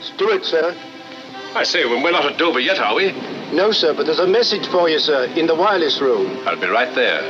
Steward, sir. I say, we're not at Dover yet, are we? No, sir, but there's a message for you, sir, in the wireless room. I'll be right there.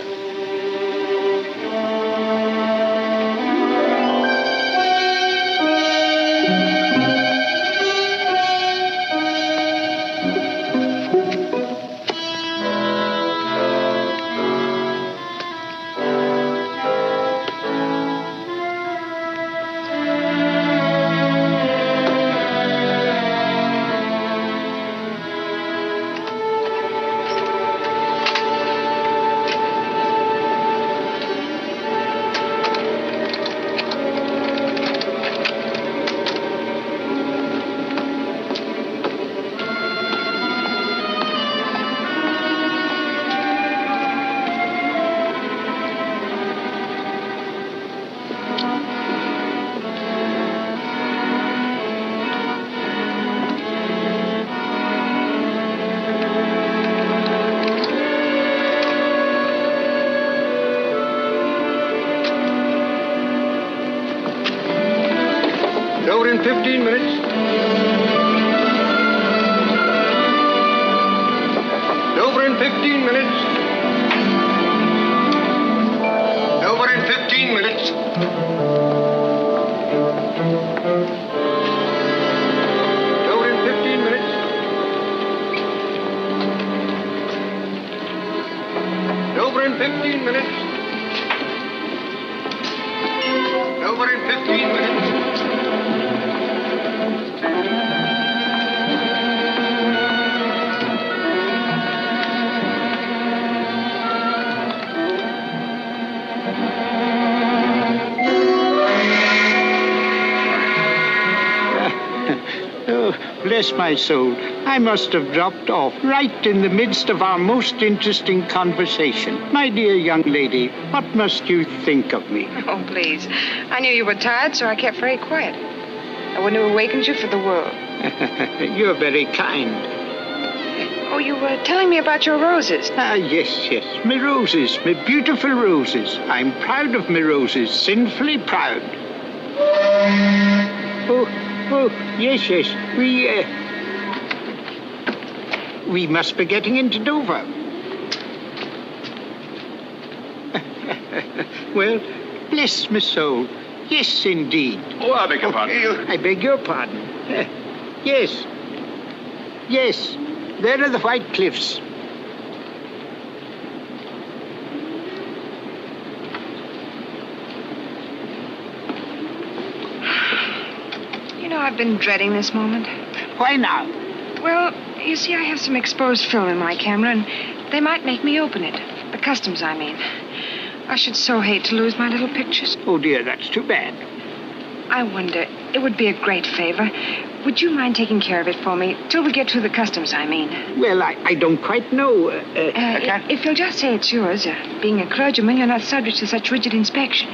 Over in 15 minutes. Over in 15 minutes. Over in 15 minutes. Over in 15 minutes. Over in 15 minutes. Over in 15 minutes. Bless my soul, I must have dropped off right in the midst of our most interesting conversation. My dear young lady, what must you think of me? Oh, please. I knew you were tired, so I kept very quiet. I wouldn't have awakened you for the world. You're very kind. Oh, you were telling me about your roses. Yes. My roses, my beautiful roses. I'm proud of my roses, sinfully proud. Oh, yes. We must be getting into Dover. Well, bless my soul. Yes, indeed. Oh, I beg your pardon. I beg your pardon. Yes. There are the White Cliffs. You know, I've been dreading this moment. Why now? Well, you see, I have some exposed film in my camera, and they might make me open it. The customs, I mean. I should so hate to lose my little pictures. Oh, dear, that's too bad. I wonder, it would be a great favor. Would you mind taking care of it for me, till we get through the customs, I mean? Well, I don't quite know. If you'll just say it's yours. Being a clergyman, you're not subject to such rigid inspection.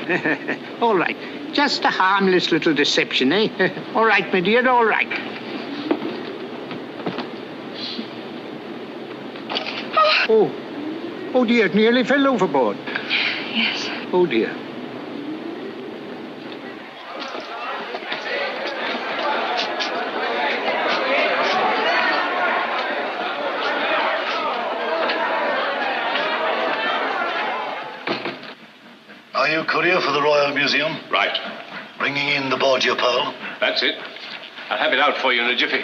All right. Just a harmless little deception, eh? All right, my dear, all right. Oh, dear, it nearly fell overboard. Yes. Oh, dear. Are you courier for the Royal Museum? Right. Bringing in the Borgia Pearl? That's it. I'll have it out for you in a jiffy.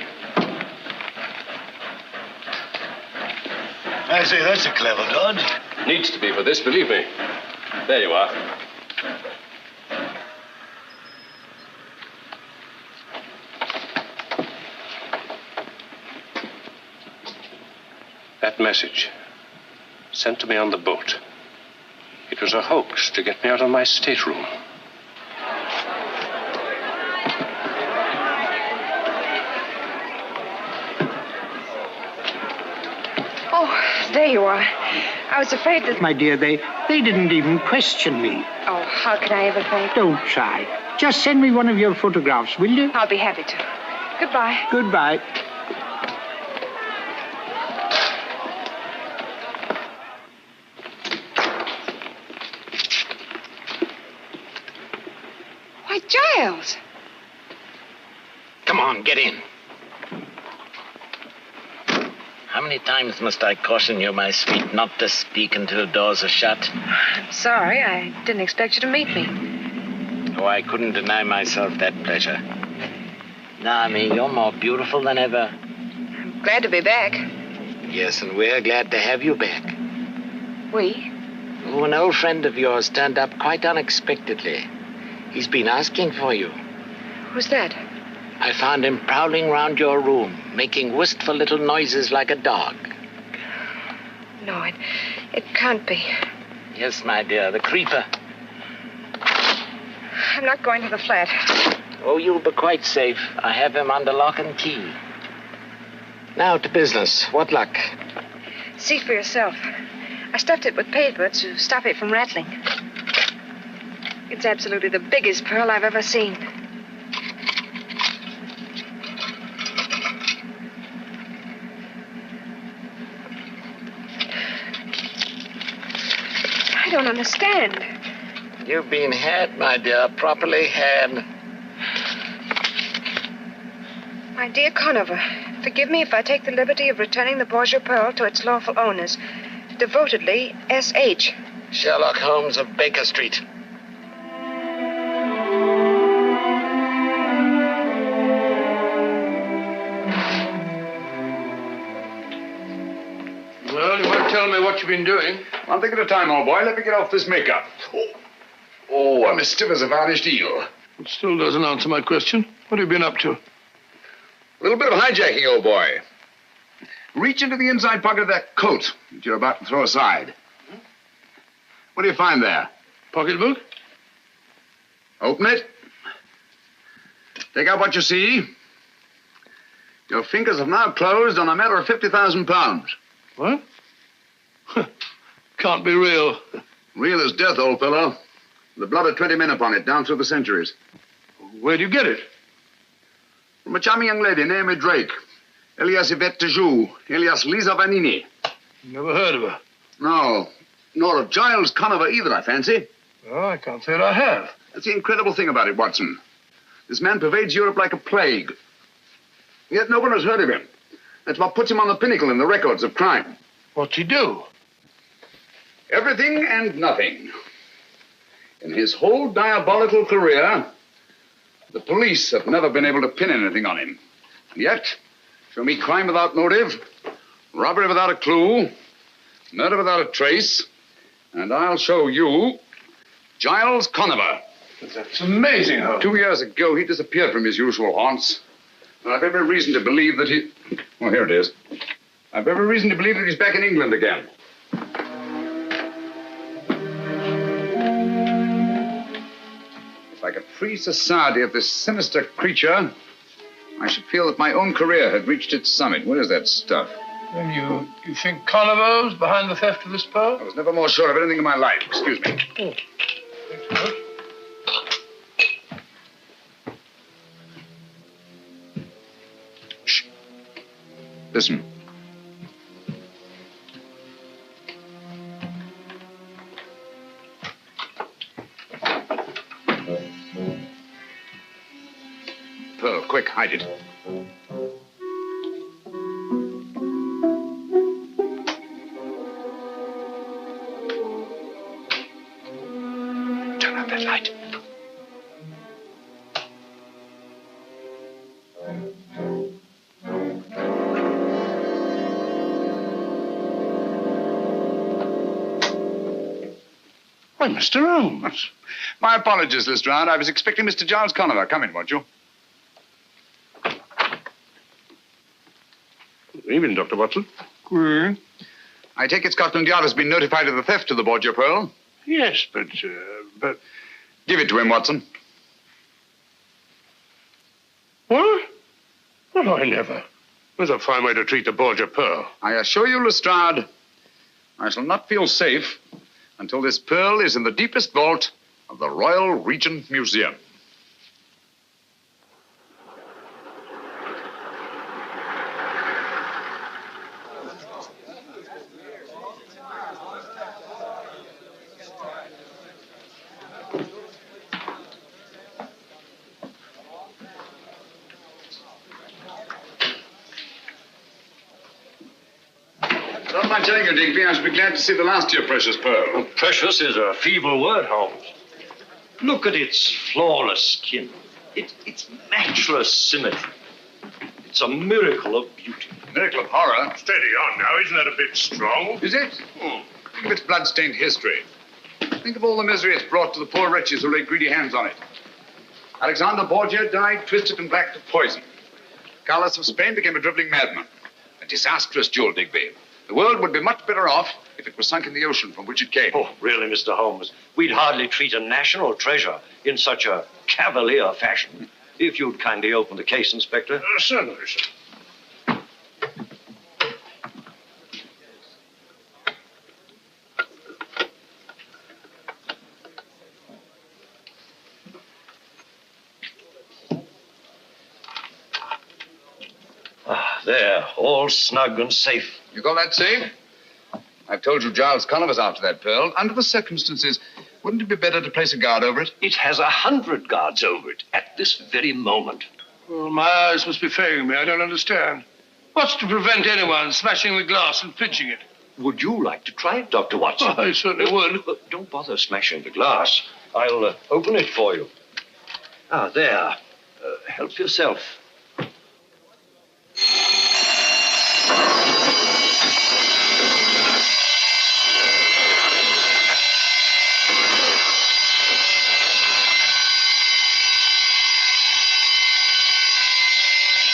I say, that's a clever dodge. Needs to be for this, believe me. There you are. That message, sent to me on the boat. It was a hoax to get me out of my stateroom. Oh, there you are. I was afraid that... My dear, they didn't even question me. Oh, how could I ever think? Don't try. Just send me one of your photographs, will you? I'll be happy to. Goodbye. Goodbye. Why, Giles. Come on. on, get in. How many times must I caution you, my sweet, not to speak until doors are shut? I'm sorry. I didn't expect you to meet me. Oh, I couldn't deny myself that pleasure. Now, me, you're more beautiful than ever. I'm glad to be back. Yes, and we're glad to have you back. We? Oh, an old friend of yours turned up quite unexpectedly. He's been asking for you. Who's that? I found him prowling round your room, making wistful little noises like a dog. No, it can't be. Yes, my dear, the creeper. I'm not going to the flat. Oh, you'll be quite safe. I have him under lock and key. Now to business. What luck? See for yourself. I stuffed it with paper to stop it from rattling. It's absolutely the biggest pearl I've ever seen. I don't understand. You've been had, my dear, properly had. My dear Conover, forgive me if I take the liberty of returning the Borgia Pearl to its lawful owners. Devotedly, S.H. Sherlock Holmes of Baker Street. Well, you won't tell me what you've been doing. One thing at a time, old boy. Let me get off this makeup. Oh, I'm as stiff as a varnished eel. It still doesn't answer my question. What have you been up to? A little bit of hijacking, old boy. Reach into the inside pocket of that coat that you're about to throw aside. What do you find there? Pocketbook? Open it. Take out what you see. Your fingers have now closed on a matter of £50,000. What? Can't be real. Real as death, old fellow. The blood of 20 men upon it, down through the centuries. Where'd you get it? From a charming young lady named Drake. Elias Yvette Tejou, alias Lisa Vanini. Never heard of her. No, nor of Giles Conover either, I fancy. Oh, I can't say that I have. That's the incredible thing about it, Watson. This man pervades Europe like a plague. Yet no one has heard of him. That's what puts him on the pinnacle in the records of crime. What's he do? Everything and nothing. In his whole diabolical career, the police have never been able to pin anything on him. And yet, show me crime without motive, robbery without a clue, murder without a trace, and I'll show you Giles Conover. That's amazing, Holmes. 2 years ago, he disappeared from his usual haunts. And I've every reason to believe that he... Oh, here it is. I've every reason to believe that he's back in England again. If I could free society of this sinister creature, I should feel that my own career had reached its summit. What is that stuff? Then you think Conover's behind the theft of this pearl? I was never more sure of anything in my life. Excuse me. Oh. Thanks, George. Shh. Listen. Pearl, quick, hide it. Turn out that light. Why, Mr. Holmes. My apologies, Lestrade. I was expecting Mr. Giles Conover. Come in, won't you? Good evening, Dr. Watson. I take it Scotland Yard has been notified of the theft of the Borgia Pearl. Yes, but... Give it to him, Watson. What? Well, I never. There's a fine way to treat the Borgia Pearl. I assure you, Lestrade, I shall not feel safe until this pearl is in the deepest vault of the Royal Regent Museum. Don't mind telling you, Digby, I should be glad to see the last of your precious pearl. Oh, precious is a feeble word, Holmes. Look at its flawless skin. Its matchless symmetry. It's a miracle of beauty. Miracle of horror. Steady on now, isn't that a bit strong? Is it? Think of its blood-stained history. Think of all the misery it's brought to the poor wretches who laid greedy hands on it. Alexander Borgia died twisted and black to poison. Carlos of Spain became a dribbling madman. A disastrous jewel, Digby. The world would be much better off if it was sunk in the ocean from which it came. Oh, really, Mr. Holmes? We'd hardly treat a national treasure in such a cavalier fashion. If you'd kindly open the case, Inspector. Certainly, sir. There, all snug and safe. You call that safe? I've told you Giles Conover's after that pearl. Under the circumstances, wouldn't it be better to place a guard over it? It has 100 guards over it at this very moment. Well, my eyes must be failing me. I don't understand. What's to prevent anyone smashing the glass and pinching it? Would you like to try it, Dr. Watson? I certainly would. But don't bother smashing the glass. I'll open it for you. Ah, there. Help yourself.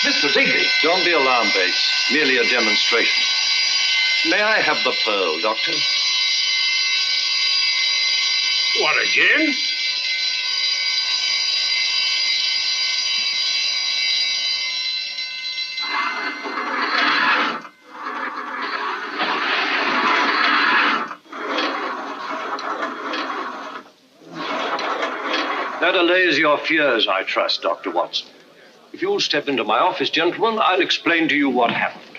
Mr. Digby. Don't be alarmed, Bates. Merely a demonstration. May I have the pearl, Doctor? What, again? That allays your fears, I trust, Dr. Watson. If you'll step into my office, gentlemen, I'll explain to you what happened.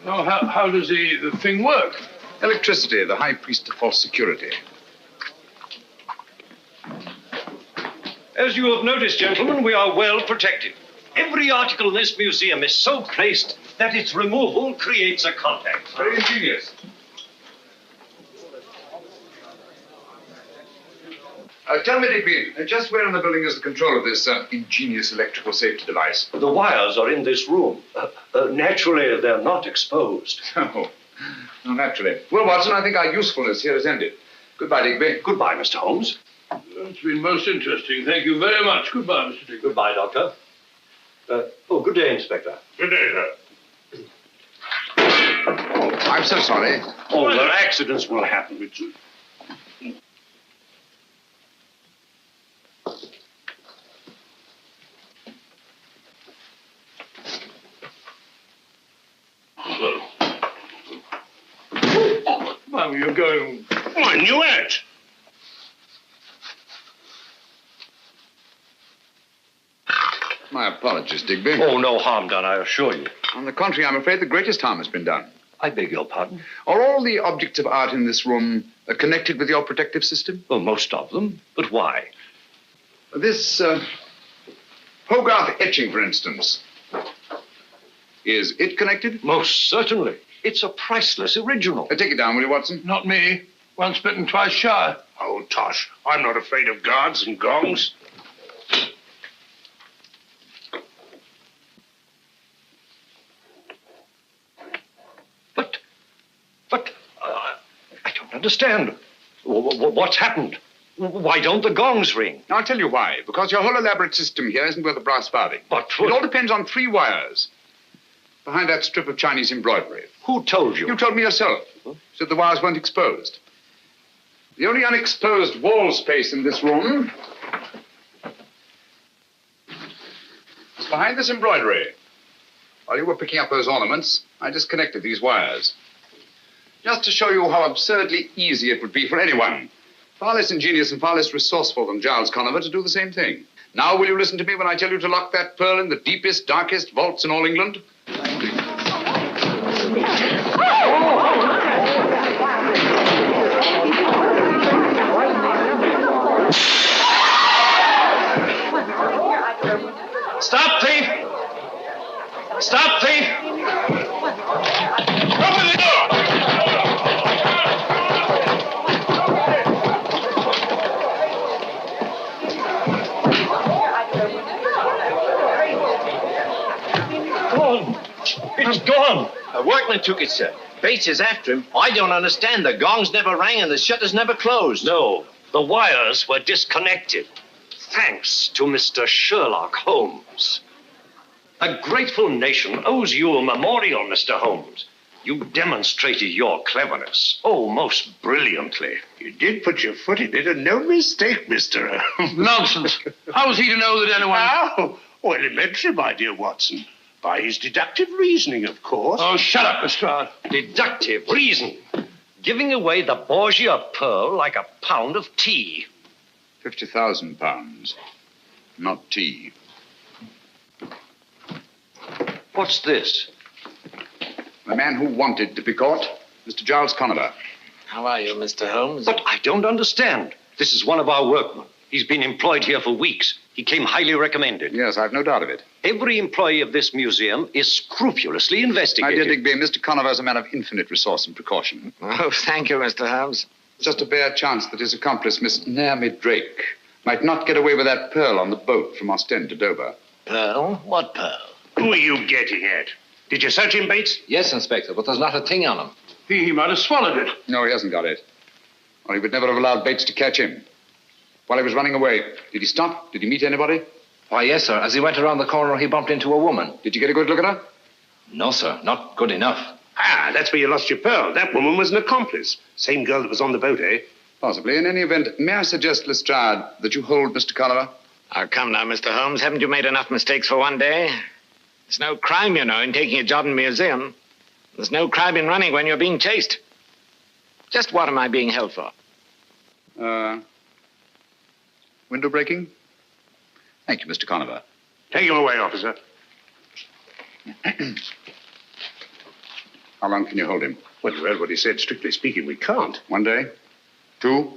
Oh, how does the thing work? Electricity, the high priest of false security. As you have noticed, gentlemen, we are well protected. Every article in this museum is so placed that its removal creates a contact. Very ingenious. Tell me, Digby, just where in the building is the control of this ingenious electrical safety device? The wires are in this room. Naturally, they're not exposed. No, naturally. Well, Watson, I think our usefulness here is ended. Goodbye, Digby. Goodbye, Mr. Holmes. It's been most interesting. Thank you very much. Goodbye, Mr. Digby. Goodbye, Doctor. Good day, Inspector. Good day, sir. Oh, I'm so sorry. Oh, well, accidents will happen. Well, you're going... Oh, I knew it. My apologies, Digby. Oh, no harm done, I assure you. On the contrary, I'm afraid the greatest harm has been done. I beg your pardon? Are all the objects of art in this room connected with your protective system? Well, most of them. But why? This Hogarth etching, for instance. Is it connected? Most certainly. It's a priceless original. Take it down, will you, Watson? Not me. Once bitten, twice shy. Oh, Tosh, I'm not afraid of guards and gongs. But I don't understand. What's happened? Why don't the gongs ring? I'll tell you why. Because your whole elaborate system here isn't worth a brass farthing. But it all depends on 3 wires. Behind that strip of Chinese embroidery. Who told you? You told me yourself. Said the wires weren't exposed. The only unexposed wall space in this room is behind this embroidery. While you were picking up those ornaments, I disconnected these wires. Just to show you how absurdly easy it would be for anyone, far less ingenious and far less resourceful than Giles Conover, to do the same thing. Now, will you listen to me when I tell you to lock that pearl in the deepest, darkest vaults in all England? Stop, thief! Stop, thief! Open the door! gone. It's gone. A workman took it, sir. Bates is after him. I don't understand. The gongs never rang and the shutters never closed. No, the wires were disconnected. Thanks to Mr. Sherlock Holmes. A grateful nation owes you a memorial, Mr. Holmes. You demonstrated your cleverness. Oh, most brilliantly. You did put your foot in it, and no mistake, Mr. Holmes. Nonsense. How was he to know that anyone... Oh, well, elementary, my dear Watson. By his deductive reasoning, of course. Oh, shut up, Lestrade. Deductive reason. Giving away the Borgia Pearl like a pound of tea. 50,000 pounds. Not tea. What's this? The man who wanted to be caught, Mr. Giles Conover. How are you, Mr. Holmes? But I don't understand. This is one of our workmen. He's been employed here for weeks. He came highly recommended. Yes, I've no doubt of it. Every employee of this museum is scrupulously My investigated. dear Digby, Mr. Conover is a man of infinite resource and precaution. Oh, thank you, Mr. Holmes. Just a bare chance that his accomplice, Miss Naomi Drake, might not get away with that pearl on the boat from Ostend to Dover. Pearl? What pearl? Who are you getting at? Did you search him, Bates? Yes, Inspector, but there's not a thing on him. He might have swallowed it. No, he hasn't got it. Or he would never have allowed Bates to catch him. While he was running away, did he stop? Did he meet anybody? Why, yes, sir. As he went around the corner, he bumped into a woman. Did you get a good look at her? No, sir. Not good enough. Ah, that's where you lost your pearl. That woman was an accomplice. Same girl that was on the boat, eh? Possibly. In any event, may I suggest, Lestrade, that you hold Mr. Conover? Oh, come now, Mr. Holmes. Haven't you made enough mistakes for one day? There's no crime, you know, in taking a job in a museum. There's no crime in running when you're being chased. Just what am I being held for? Window breaking? Thank you, Mr. Conover. Take him away, officer. How long can you hold him? Well, you heard what he said. Strictly speaking, we can't. 1 day? 2?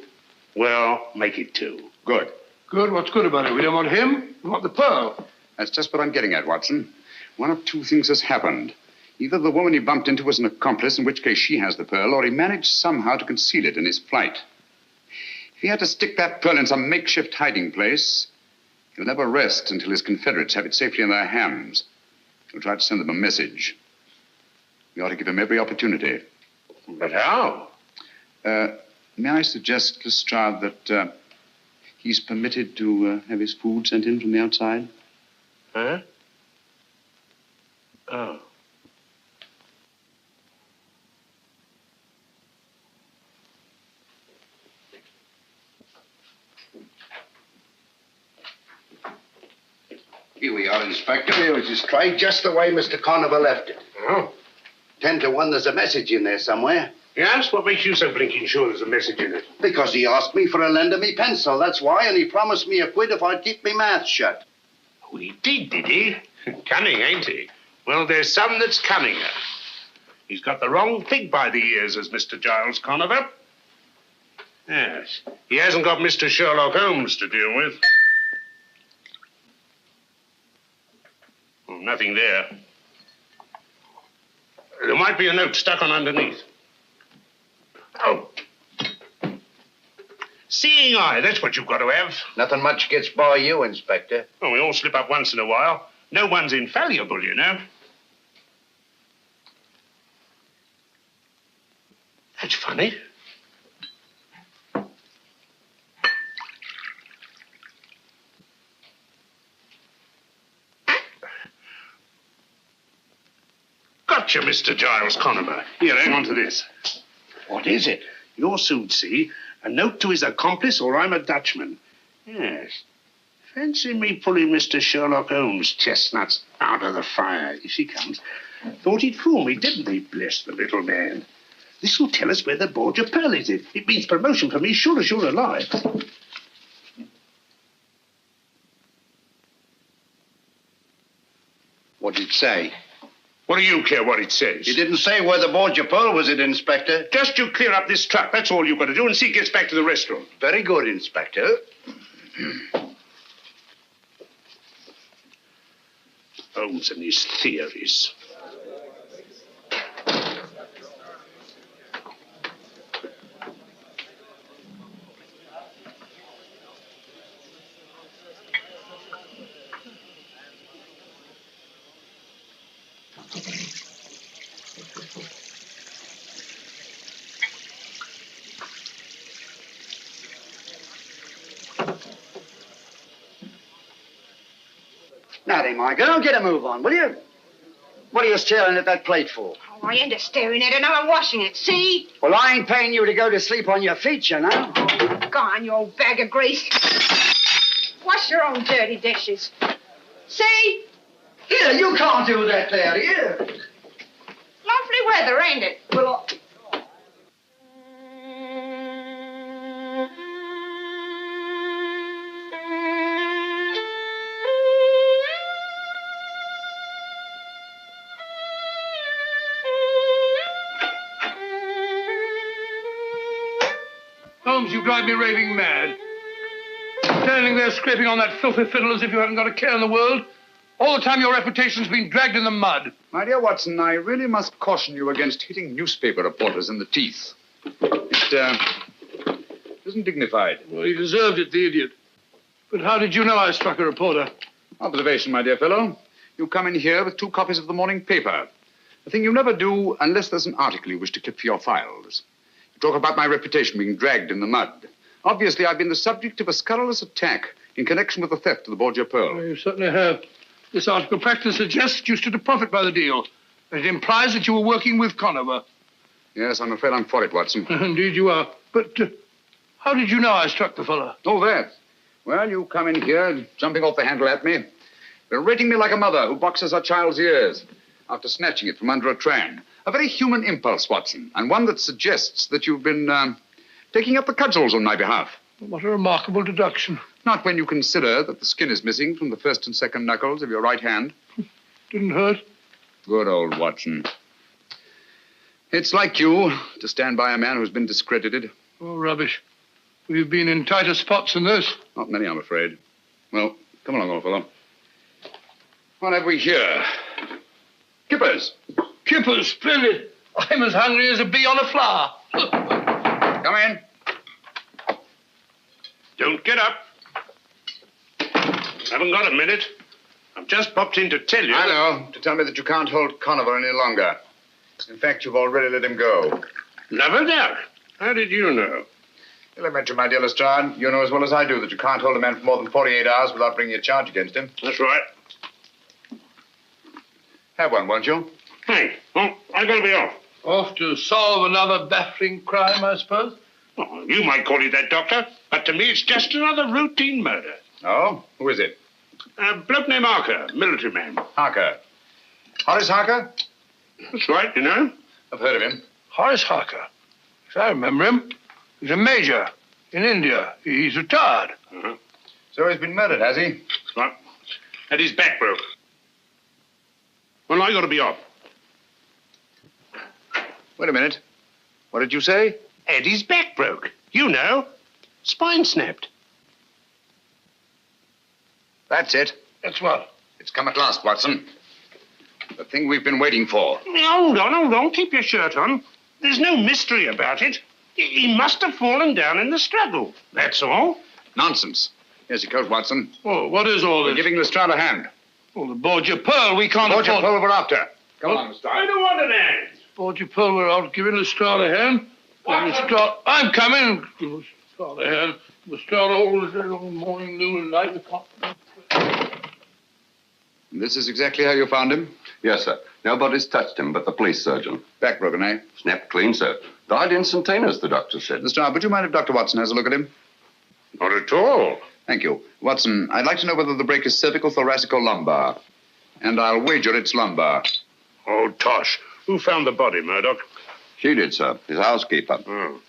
Well, make it 2. Good. Good? What's good about it? We don't want him. We want the pearl. That's just what I'm getting at, Watson. One of two things has happened. Either the woman he bumped into was an accomplice, in which case she has the pearl, or he managed somehow to conceal it in his flight. If he had to stick that pearl in some makeshift hiding place, he'll never rest until his confederates have it safely in their hands. He'll try to send them a message. We ought to give him every opportunity. But how? May I suggest, Lestrade, that he's permitted to have his food sent in from the outside? Huh? Oh. Here we are, Inspector. Here is his tray, just the way Mr. Conover left it. Oh. 10 to 1, there's a message in there somewhere. Yes? What makes you so blinking sure there's a message in it? Because he asked me for a lend of me pencil, that's why, and he promised me a quid if I'd keep me mouth shut. Oh, he did he? Cunning, ain't he? Well, there's some that's cunninger. He's got the wrong pig by the ears, as Mr. Giles Conover. Yes. He hasn't got Mr. Sherlock Holmes to deal with. Oh, nothing there. There might be a note stuck on underneath. Oh. Seeing eye, that's what you've got to have. Nothing much gets by you, Inspector. Oh, we all slip up once in a while. No one's infallible, you know. That's funny. Gotcha, Mr. Giles Conover. Here, hang on to this. What is it? You'll soon see. A note to his accomplice, or I'm a Dutchman. Yes. Fancy me pulling Mr. Sherlock Holmes' chestnuts out of the fire. Here she comes. Thought he'd fool me, didn't he? Bless the little man. This'll tell us where the Borgia Pearl is. It means promotion for me, sure as you're alive. What did it say? What do you care what it says? He didn't say where the Borgia Pearl was, it, Inspector. Just you clear up this truck. That's all you've got to do, and see it gets back to the restaurant. Very good, Inspector. Holmes and his theories. Now then, my girl, get a move on, will you? What are you staring at that plate for? Oh, I ain't a staring at it. Now I'm washing it. See? Well, I ain't paying you to go to sleep on your feet, you know. Go on, you old bag of grease. Wash your own dirty dishes. See? Here, you can't do that there, here. Lovely weather, ain't it? Well, Holmes, you drive me raving mad. Standing there scraping on that filthy fiddle as if you haven't got a care in the world. All the time your reputation's been dragged in the mud. My dear Watson, I really must caution you against hitting newspaper reporters in the teeth. It isn't dignified. Well, he deserved it, the idiot. But how did you know I struck a reporter? Observation, my dear fellow. You come in here with 2 copies of the morning paper. A thing you never do unless there's an article you wish to keep for your files. You talk about my reputation being dragged in the mud. Obviously, I've been the subject of a scurrilous attack in connection with the theft of the Borgia Pearl. Well, you certainly have. This article practically suggests you stood to profit by the deal. It implies that you were working with Conover. Yes, I'm afraid I'm for it, Watson. Indeed you are. But how did you know I struck the fellow? Oh, that. Well, you come in here, jumping off the handle at me, berating me like a mother who boxes her child's ears after snatching it from under a tram. A very human impulse, Watson, and one that suggests that you've been taking up the cudgels on my behalf. What a remarkable deduction. Not when you consider that the skin is missing from the first and second knuckles of your right hand. Didn't hurt? Good old Watson. It's like you to stand by a man who's been discredited. Oh, rubbish. We've been in tighter spots than this. Not many, I'm afraid. Well, come along, old fellow. What have we here? Kippers. Kippers, splendid. I'm as hungry as a bee on a flower. Come in. Don't get up. Haven't got a minute. I've just popped in to tell you. I know. To tell me that you can't hold Conover any longer. In fact, you've already let him go. Never doubt. How did you know? Well, I mentioned, my dear Lestrade, you know as well as I do that you can't hold a man for more than 48 hours without bringing a charge against him. That's right. Have one, won't you? Thanks. Oh, I've got to be off. Off to solve another baffling crime, I suppose? Oh, you might call it that, Doctor, but to me it's just another routine murder. Oh? Who is it? A bloke named Harker, military man. Harker. Horace Harker? That's right, you know. I've heard of him. Horace Harker. Yes, I remember him. He's a major in India. He's retired. Uh-huh. So he's been murdered, has he? That's right. Had his back broke. Well, I got to be off. Wait a minute. What did you say? Had his back broke. You know. Spine snapped. That's it. That's what? It's come at last, Watson. The thing we've been waiting for. Hold on. Keep your shirt on. There's no mystery about it. He must have fallen down in the struggle. That's all. Nonsense. Here's your coat, Watson. Oh, what is all We're this? giving Lestrade a hand. Oh, the Borgia Pearl. We can't Borgia afford... Pearl we're after. Come on, I Lestrade. don't want an hand. Borgia Pearl, we're out giving Lestrade a hand. Lestrade... I'm coming. Give Lestrade a hand. Lestrade all morning, noon, and night. We can't... This is exactly how you found him? Yes, sir. Nobody's touched him but the police surgeon. Back broken, eh? Snapped clean, sir. Died instantaneous, the doctor said. Lestrade, would you mind if Dr. Watson has a look at him? Not at all. Thank you. Watson, I'd like to know whether the break is cervical, thoracic, or lumbar. And I'll wager it's lumbar. Oh, tosh. Who found the body, Murdoch? She did, sir. His housekeeper. Oh.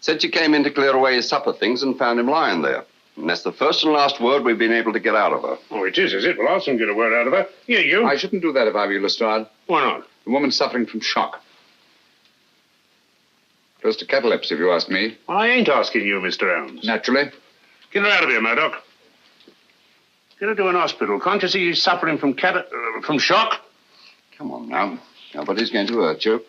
Said she came in to clear away his supper things and found him lying there. And that's the first and last word we've been able to get out of her. Oh, it is it? Well, I'll soon get a word out of her. Here, you. I shouldn't do that if I were you, Lestrade. Why not? The woman's suffering from shock. Close to catalepsy, if you ask me. Well, I ain't asking you, Mr. Holmes. Naturally. Get her out of here, Murdoch. Get her to an hospital. Can't you see he's suffering from shock? Come on now. Nobody's going to hurt you.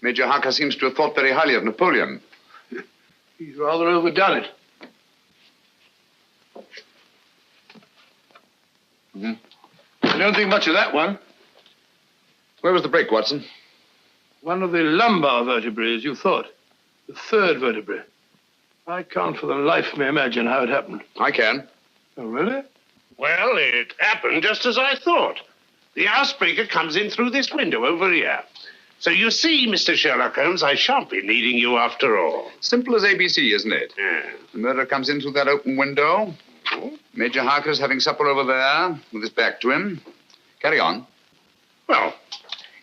Major Harker seems to have thought very highly of Napoleon. He's rather overdone it. I don't think much of that one. Where was the break, Watson? One of the lumbar vertebrae, as you thought. The third vertebrae. I can't for the life of me imagine how it happened. I can. Oh, really? Well, it happened just as I thought. The housebreaker comes in through this window over here. So you see, Mr. Sherlock Holmes, I shan't be needing you after all. Simple as ABC, isn't it? Yeah. The murderer comes in through that open window. Major Harker's having supper over there with his back to him. Carry on. Well,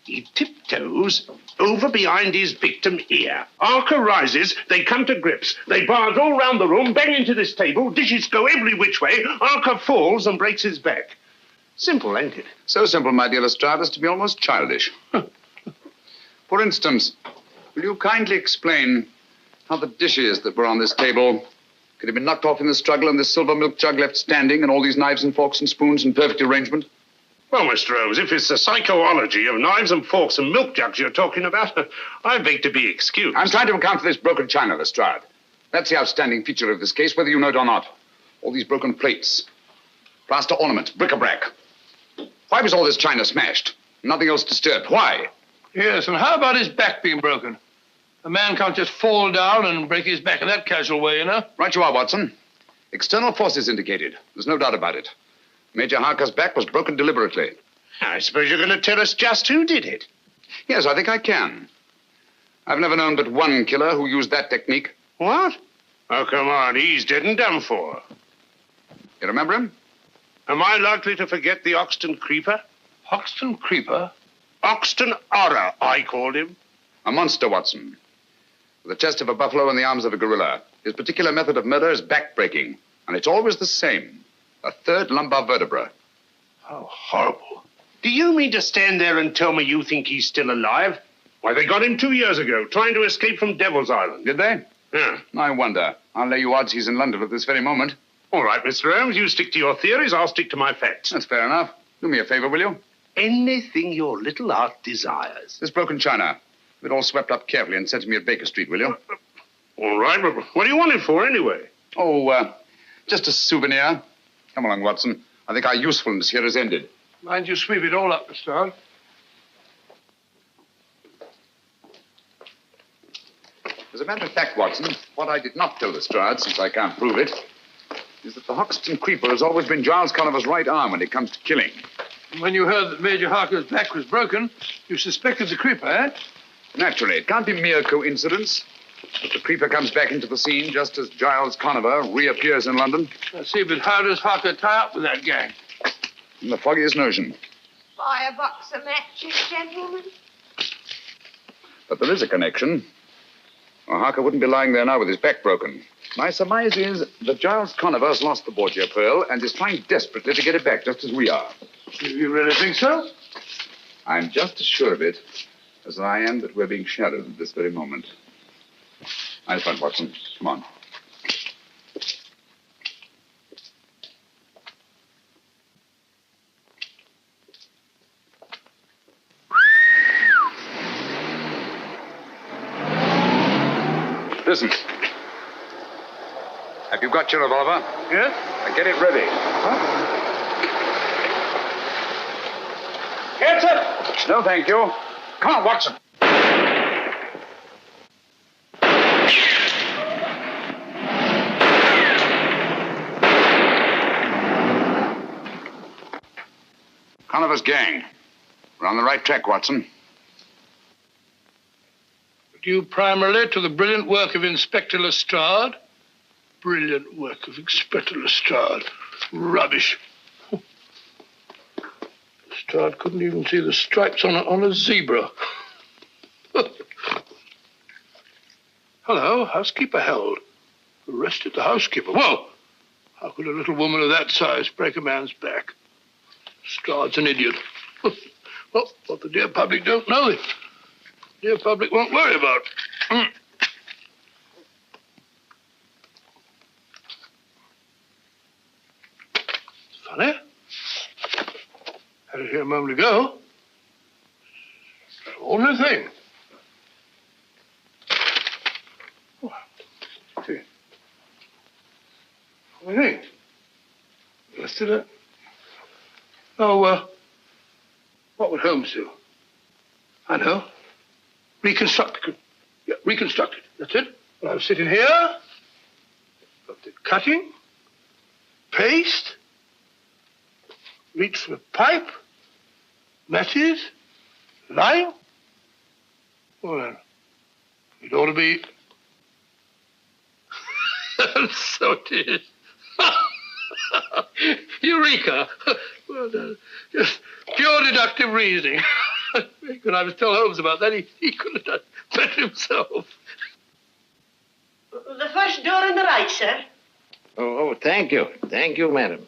he tiptoes over behind his victim here. Harker rises, they come to grips. They barge all round the room, bang into this table, dishes go every which way. Harker falls and breaks his back. Simple, ain't it? So simple, my dear Lestrade, as to be almost childish. For instance, will you kindly explain how the dishes that were on this table could have been knocked off in the struggle and this silver milk jug left standing and all these knives and forks and spoons in perfect arrangement? Well, Mr. Holmes, if it's the psychology of knives and forks and milk jugs you're talking about, I beg to be excused. I'm trying to account for this broken china, Lestrade. That's the outstanding feature of this case, whether you know it or not. All these broken plates, plaster ornaments, bric-a-brac. Why was all this china smashed? Nothing else disturbed. Why? Yes, and how about his back being broken? A man can't just fall down and break his back in that casual way, you know? Right you are, Watson. External forces indicated. There's no doubt about it. Major Harker's back was broken deliberately. I suppose you're going to tell us just who did it. Yes, I think I can. I've never known but one killer who used that technique. What? Oh, come on, he's dead and done for. You remember him? Am I likely to forget the Oxton Creeper? Hoxton Creeper? Oxton Horror, I called him. A monster, Watson. With the chest of a buffalo and the arms of a gorilla. His particular method of murder is back-breaking. And it's always the same. A third lumbar vertebra. How horrible. Do you mean to stand there and tell me you think he's still alive? Why, they got him 2 years ago, trying to escape from Devil's Island. Did they? Yeah. I wonder. I'll lay you odds he's in London at this very moment. All right, Mr. Holmes, you stick to your theories, I'll stick to my facts. That's fair enough. Do me a favor, will you? Anything your little heart desires. This broken china. Have it all swept up carefully and sent to me at Baker Street, will you? All right, but what do you want it for, anyway? Oh, just a souvenir. Come along, Watson. I think our usefulness here is ended. Mind you sweep it all up, Lestrade. As a matter of fact, Watson, what I did not tell Lestrade, since I can't prove it, is that the Hoxton Creeper has always been Giles Conover's right arm when it comes to killing. And when you heard that Major Harker's back was broken, you suspected the Creeper, eh? Naturally, it can't be mere coincidence that the Creeper comes back into the scene just as Giles Conover reappears in London. I see, but how does Harker tie up with that gang? In the foggiest notion. Buy a box of matches, gentlemen. But there is a connection. Or Harker wouldn't be lying there now with his back broken. My surmise is that Giles Conover has lost the Borgia Pearl and is trying desperately to get it back, just as we are. You really think so? I'm just as sure of it as I am that we're being shadowed at this very moment. Nice front, Watson. Come on. Listen. Have you got your revolver? Yes? Now get it ready. Huh? Get it! No, thank you. Come on, Watson. Conover's gang. We're on the right track, Watson. Due primarily to the brilliant work of Inspector Lestrade. Brilliant work of Inspector Lestrade. Rubbish. Lestrade couldn't even see the stripes on a zebra. Hello, housekeeper held. Arrested the housekeeper. Whoa! How could a little woman of that size break a man's back? Lestrade's an idiot. Well, what the dear public don't know, the dear public won't worry about. Funny. Had it here a moment ago. Only thing. I think. Let's do that. Oh, what would Holmes do? I know. Reconstruct. Yeah, reconstruct it. That's it. Well, I'm sitting here. Got the cutting. Paste. Reach for a pipe. Matches. Line. Well, then, it ought to be... So it is. Eureka! Well done. Just pure deductive reasoning. When I was told Holmes about that, he couldn't have done better himself. The first door on the right, sir. Oh, thank you. Thank you, madam.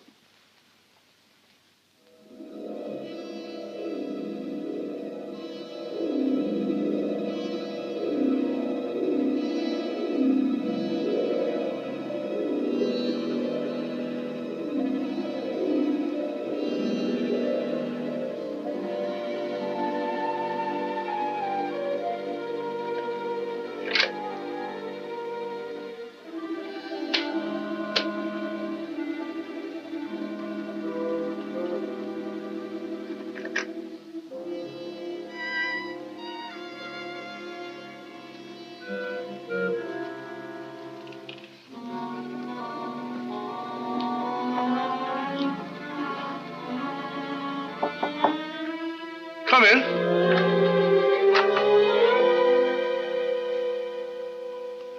Come in.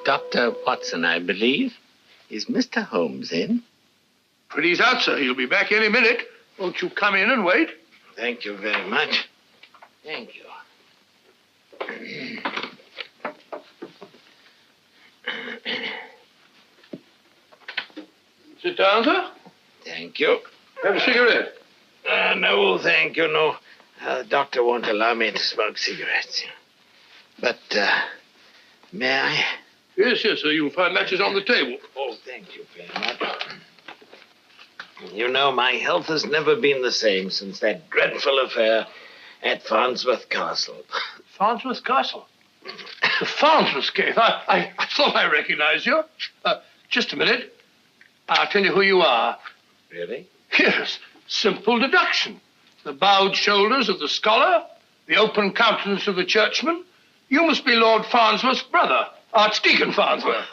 Dr. Watson, I believe. Is Mr. Holmes in? Pretty's out, sir. He'll be back any minute. Won't you come in and wait? Thank you very much. Thank you. Sit down, sir. Thank you. Have a cigarette? No, thank you, no. The doctor won't allow me to smoke cigarettes. But, may I? Yes, yes, sir. You'll find matches on the table. Oh, thank you very much. You know, my health has never been the same since that dreadful affair at Farnsworth Castle. Farnsworth Castle? The Farnsworth case? I thought I recognized you. Just a minute. I'll tell you who you are. Really? Yes. Simple deduction. The bowed shoulders of the scholar, the open countenance of the churchman. You must be Lord Farnsworth's brother, Archdeacon Farnsworth.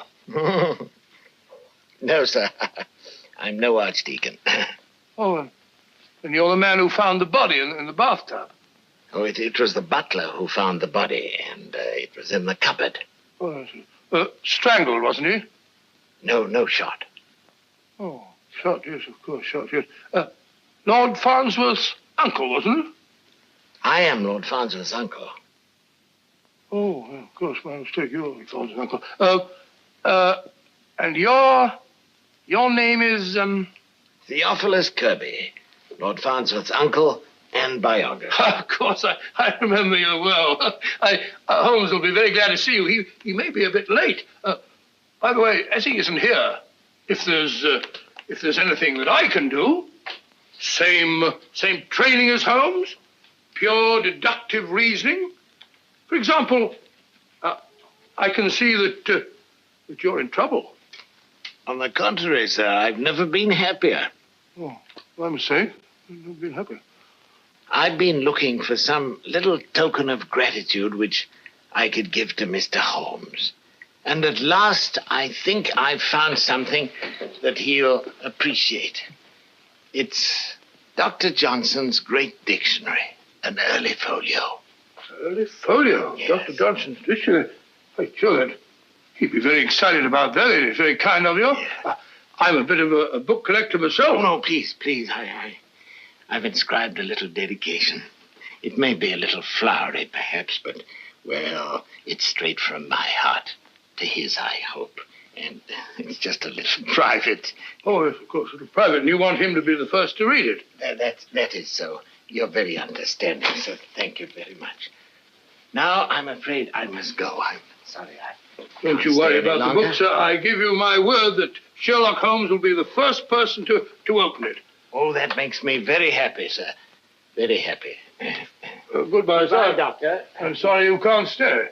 No, sir. I'm no archdeacon. Oh, and you're the man who found the body in the bathtub. Oh, it was the butler who found the body, and it was in the cupboard. Oh, strangled, wasn't he? No shot. Oh, shot, yes, of course, shot, yes. Lord Farnsworth's uncle, wasn't it? I am Lord Farnsworth's uncle. Oh, well, of course, my mistake. You're Lord Farnsworth's uncle. And your name is, Theophilus Kirby, Lord Farnsworth's uncle and biographer. Of course, I remember you well. Holmes will be very glad to see you. He may be a bit late. By the way, as he isn't here, if there's anything that I can do, same training as Holmes, pure deductive reasoning. For example, I can see that you're in trouble. On the contrary, sir, I've never been happier. Oh, my mistake. I've never been happier. I've been looking for some little token of gratitude which I could give to Mr. Holmes. And at last, I think I've found something that he'll appreciate. It's Dr. Johnson's great dictionary, an early folio. Early folio? Yes. Dr. Johnson's dictionary? I'm sure that he'd be very excited about that. It's very kind of you. Yeah. I'm a bit of a book collector myself. Oh, no, please. I've inscribed a little dedication. It may be a little flowery, perhaps, but, well, it's straight from my heart to his, I hope. And it's just a little private. Oh, yes, of course, a little private. And you want him to be the first to read it? That is so. You're very understanding, sir. Thank you very much. Now, I'm afraid I must go. I'm sorry. Don't you worry about the book, sir. I give you my word that Sherlock Holmes will be the first person to open it. Oh, that makes me very happy, sir. Very happy. Goodbye, sir. Bye, Doctor. I'm sorry you can't stay.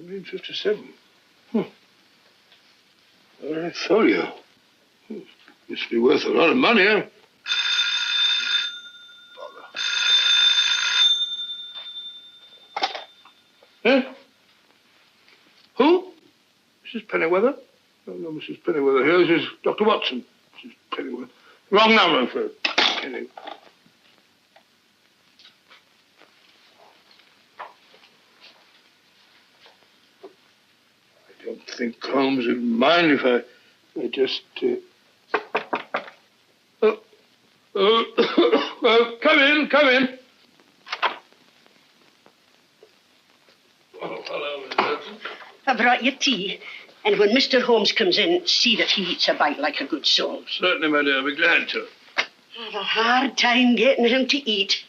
1757. All right, folio. Must be worth a lot of money, huh? Huh? Who? Mrs. Pennyweather? Oh, no, Mrs. Pennyweather here. This is Dr. Watson. Mrs. Pennyweather. Wrong number for Penny. I don't think Holmes would mind if I just... come in, come in. Oh, hello, Miss Hudson. I brought you tea. And when Mr. Holmes comes in, see that he eats a bite like a good soul. Certainly, my dear. I'll be glad to. I have a hard time getting him to eat.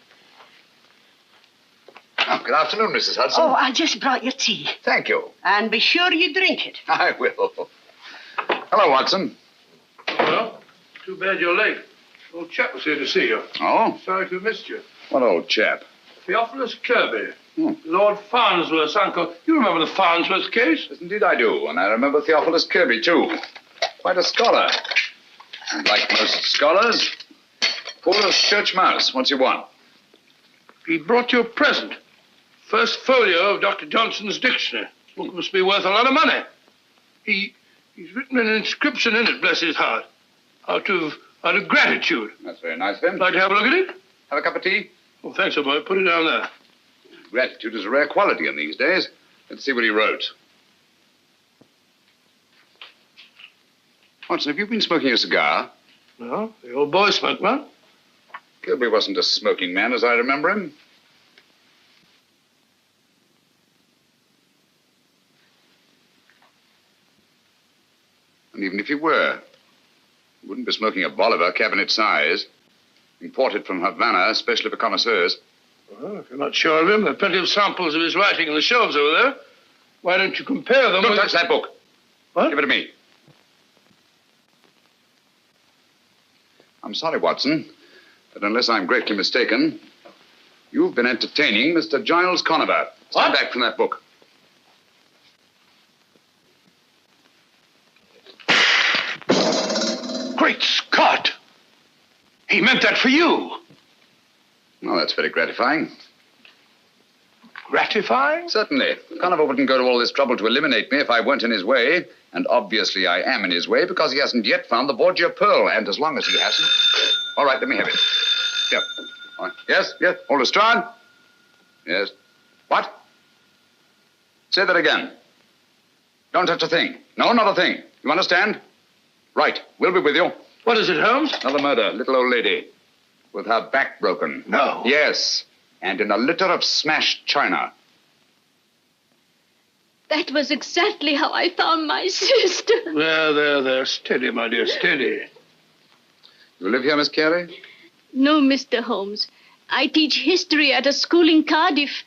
Oh, good afternoon, Mrs. Hudson. Oh, I just brought you tea. Thank you. And be sure you drink it. I will. Hello, Watson. Well, too bad you're late. Old chap was here to see you. Oh? Sorry to have missed you. What old chap? Theophilus Kirby. Lord Farnsworth's uncle. You remember the Farnsworth case? Yes, indeed I do. And I remember Theophilus Kirby, too. Quite a scholar. And like most scholars, full of church mouse. What's he want? He brought you a present. First folio of Dr. Johnson's dictionary. Book must be worth a lot of money. He's written an inscription in it, bless his heart. Out of gratitude. That's very nice of him. Like to have a look at it? Have a cup of tea? Oh, thanks, old boy. Put it down there. Gratitude is a rare quality in these days. Let's see what he wrote. Watson, have you been smoking a cigar? No, the old boy smoked one. Kirby wasn't a smoking man, as I remember him. And even if he were, he wouldn't be smoking a Bolivar, cabinet size, imported from Havana, especially for connoisseurs. Well, if you're not sure of him, there are plenty of samples of his writing on the shelves over there. Why don't you compare them Don't with... touch that book. What? Give it to me. I'm sorry, Watson, but unless I'm greatly mistaken, you've been entertaining Mr. Giles Conover. Stand back from that book. Great Scott! He meant that for you. Well, that's very gratifying. Gratifying? Certainly. Conover wouldn't go to all this trouble to eliminate me if I weren't in his way. And obviously I am in his way because he hasn't yet found the Borgia Pearl. And as long as he hasn't... All right, let me have it. Here. All right. Yes, yes. Hold Lestrade. Yes. What? Say that again. Don't touch a thing. No, not a thing. You understand? Right. We'll be with you. What is it, Holmes? Another murder. Little old lady. With her back broken. No. Yes. And in a litter of smashed china. That was exactly how I found my sister. There. Steady, my dear, steady. You live here, Miss Carey? No, Mr. Holmes. I teach history at a school in Cardiff.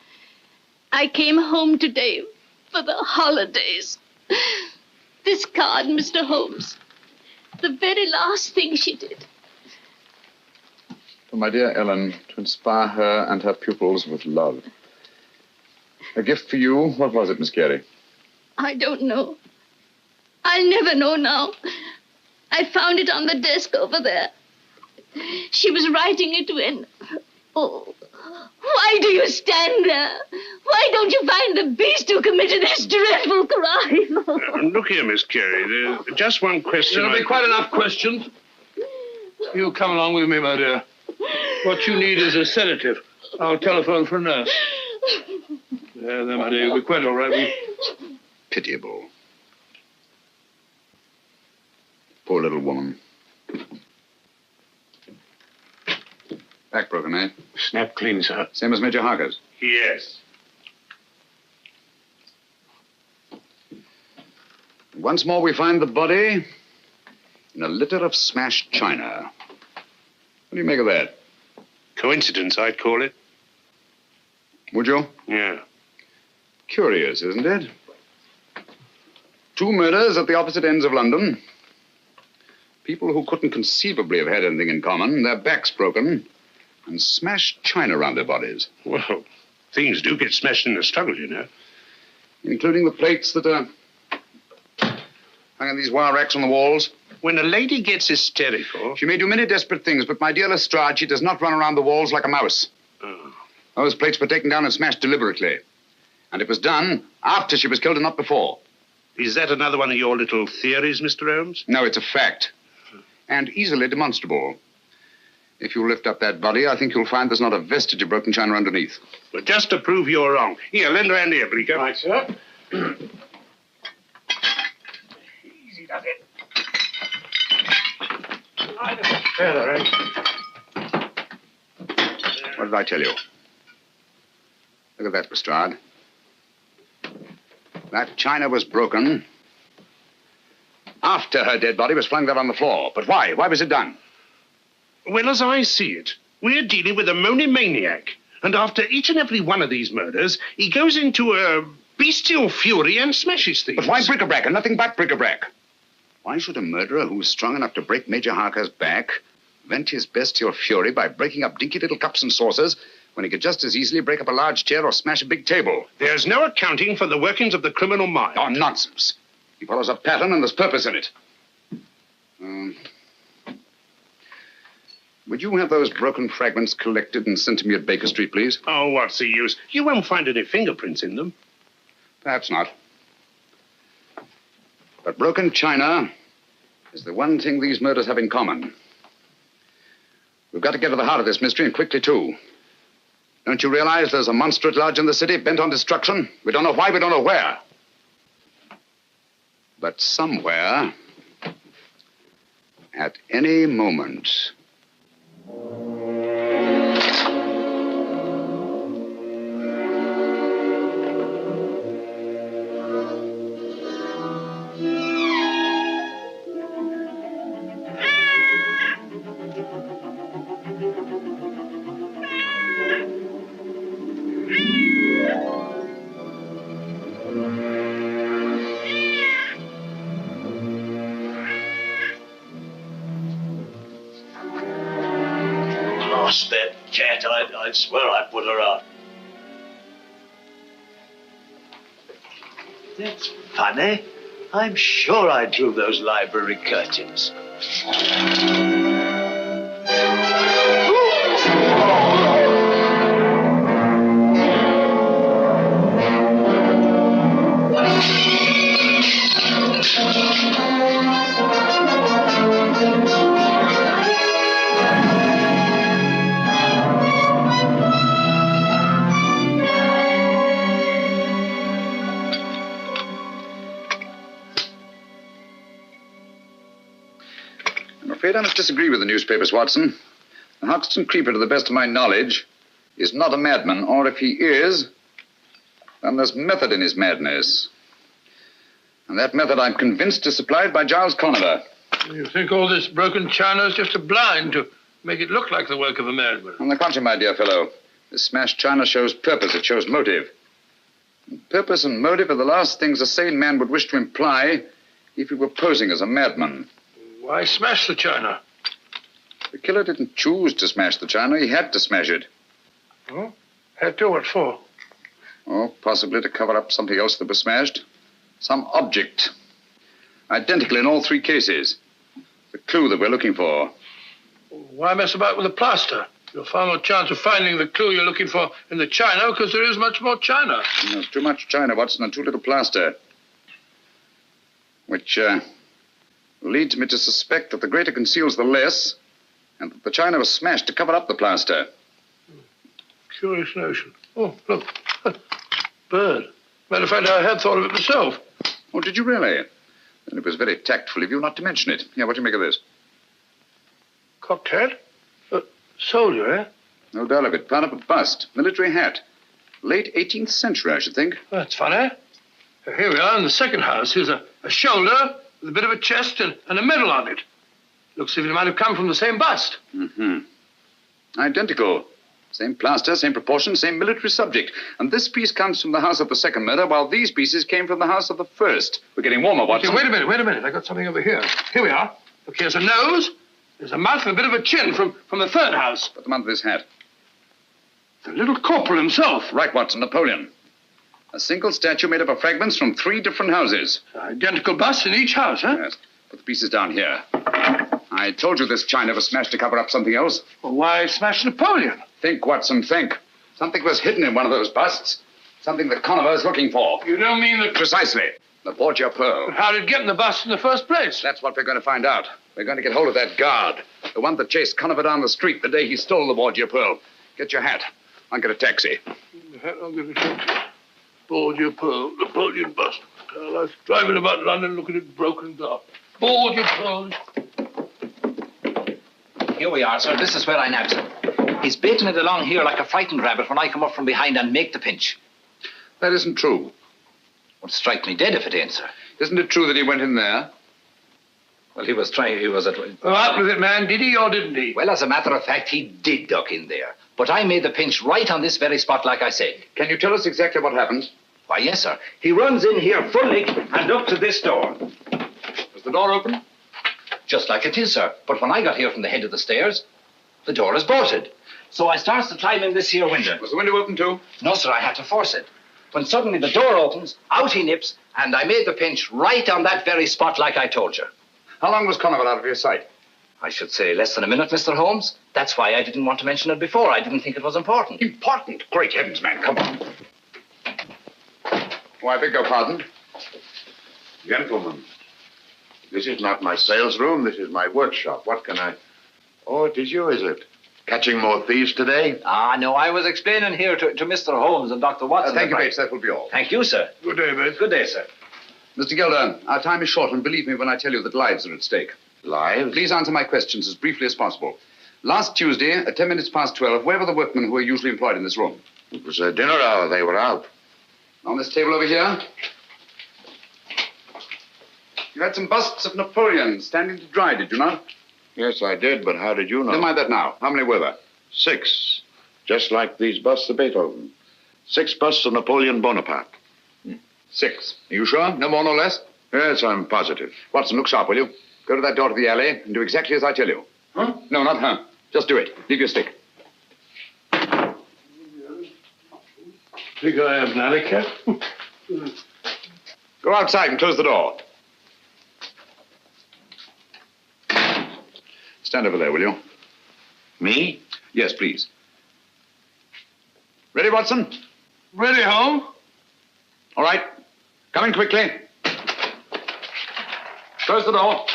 I came home today for the holidays. This card, Mr. Holmes. The very last thing she did. For my dear Ellen, to inspire her and her pupils with love. A gift for you. What was it, Miss Carey? I don't know. I'll never know now. I found it on the desk over there. She was writing it when... Oh, why do you stand there? Why don't you find the beast who committed this dreadful crime? Look here, Miss Carey. Just one question. There'll be quite enough questions. You come along with me, my dear. What you need is a sedative. I'll telephone for a nurse. There, my dear. You'll be quite all right. Pitiable. Poor little woman. Back broken, eh? Snap clean, sir. Same as Major Harker's? Yes. Once more we find the body in a litter of smashed china. What do you make of that? Coincidence, I'd call it. Would you? Yeah. Curious, isn't it? 2 murders at the opposite ends of London. People who couldn't conceivably have had anything in common, their backs broken, and smashed china around their bodies. Well, things do get smashed in the struggle, you know. including the plates that are hung in these wire racks on the walls. When a lady gets hysterical... She may do many desperate things, but, my dear Lestrade, she does not run around the walls like a mouse. Oh. Those plates were taken down and smashed deliberately. And it was done after she was killed and not before. Is that another one of your little theories, Mr. Holmes? No, it's a fact. And easily demonstrable. If you lift up that body, I think you'll find there's not a vestige of broken china underneath. Well, just to prove you're wrong. Here, lend a hand here, Bleecker. Right, sir. Easy does it. What did I tell you? Look at that, Lestrade. That china was broken after her dead body was flung there on the floor. But why? Why was it done? Well, as I see it, we're dealing with a monomaniac. And after each and every one of these murders, he goes into a bestial fury and smashes things. But why bric-a-brac and nothing but bric-a-brac? Why should a murderer who's strong enough to break Major Harker's back vent his bestial fury by breaking up dinky little cups and saucers when he could just as easily break up a large chair or smash a big table? There's no accounting for the workings of the criminal mind. Oh, nonsense. He follows a pattern and there's purpose in it. Would you have those broken fragments collected and sent to me at Baker Street, please? Oh, what's the use? You won't find any fingerprints in them. Perhaps not. But broken china is the one thing these murders have in common. We've got to get to the heart of this mystery, and quickly, too. Don't you realize there's a monster at large in the city, bent on destruction? We don't know why, we don't know where. But somewhere, at any moment... Lost that cat. I'd swear I put her out. That's funny. I'm sure I drew those library curtains. I'm afraid I must disagree with the newspapers, Watson. The Hoxton Creeper, to the best of my knowledge, is not a madman, or if he is, then there's method in his madness. And that method, I'm convinced, is supplied by Giles Conover. You think all this broken china is just a blind to make it look like the work of a madman? On the contrary, my dear fellow, this smashed china shows purpose, it shows motive. And purpose and motive are the last things a sane man would wish to imply if he were posing as a madman. Why smash the china? The killer didn't choose to smash the china. He had to smash it. Oh? Had to? What for? Oh, possibly to cover up something else that was smashed. Some object. Identical in all three cases. The clue that we're looking for. Why mess about with the plaster? You'll find more chance of finding the clue you're looking for in the china because there is much more china. There's too much china, Watson, and too little plaster. Which, leads me to suspect that the greater conceals the less, and that the china was smashed to cover up the plaster. Curious notion. Oh, look. Bird. Matter of fact, I had thought of it myself. Oh, did you really? Then it was very tactful of you not to mention it. Here, what do you make of this? Cocked hat? Soldier, eh? No doubt of it. Part of a bust. Military hat. Late 18th century, I should think. That's funny. Here we are in the second house. Here's a shoulder with a bit of a chest and a medal on it. Looks as if it might have come from the same bust. Mm-hmm. Identical. Same plaster, same proportion, same military subject. And this piece comes from the house of the second murder, while these pieces came from the house of the first. We're getting warmer, Watson. Okay, wait a minute. I got something over here. Here we are. Look, here's a nose. There's a mouth and a bit of a chin from the third house. Put them under this hat. The little corporal himself. Right, Watson, Napoleon. A single statue made up of fragments from 3 different houses. Identical busts in each house, huh? Yes. Put the pieces down here. I told you this china was smashed to cover up something else. Well, why smash Napoleon? Think, Watson, think. Something was hidden in one of those busts. Something that Conover is looking for. You don't mean that... Precisely. The Borgia Pearl. But how did it get in the bust in the first place? That's what we're going to find out. We're going to get hold of that guard. The one that chased Conover down the street the day he stole the Borgia Pearl. Get your hat. I'll get a taxi. I'll get a taxi. Borgia Pearl, Napoleon bust. I like driving about London looking at broken glass. Borgia Pearl. Here we are, sir. This is where I nabbed him. He's baiting it along here like a frightened rabbit when I come up from behind and make the pinch. That isn't true. Would strike me dead if it ain't, sir. Isn't it true that he went in there? Well, he was at... What was it, man? Did he or didn't he? Well, as a matter of fact, he did duck in there. But I made the pinch right on this very spot, like I said. Can you tell us exactly what happened? Why, yes, sir. He runs in here fully and up to this door. Was the door open? Just like it is, sir. But when I got here from the head of the stairs, the door is bolted. So I starts to climb in this here window. Was the window open too? No, sir, I had to force it. When suddenly the door opens, out he nips, and I made the pinch right on that very spot like I told you. How long was Conover out of your sight? I should say less than a minute, Mr. Holmes. That's why I didn't want to mention it before. I didn't think it was important. Important? Great heavens, man. Come on. Oh, I beg your pardon. Gentlemen, this is not my sales room. This is my workshop. What can I... Oh, it is you, is it? Catching more thieves today? Ah, no, I was explaining here to Mr. Holmes and Dr. Watson. Thank you, Bates. That will be all. Thank you, sir. Good day, Bates. Good day, sir. Mr. Gilder, our time is short, and believe me when I tell you that lives are at stake. Lives? Please answer my questions as briefly as possible. Last Tuesday, at 10 minutes past 12, where were the workmen who are usually employed in this room? It was a dinner hour. They were out. On this table over here? You had some busts of Napoleon standing to dry, did you not? Yes, I did, but how did you know? Never mind that now. How many were there? 6. Just like these busts of Beethoven. 6 busts of Napoleon Bonaparte. 6. Are you sure? No more, no less? Yes, I'm positive. Watson, look sharp, will you? Go to that door to the alley and do exactly as I tell you. Huh? No, not her. Just do it. Leave your stick. Think I am an alley cat? Go outside and close the door. Stand over there, will you? Me? Yes, please. Ready, Watson? Ready, Holmes? All right. Come in quickly. Close the door.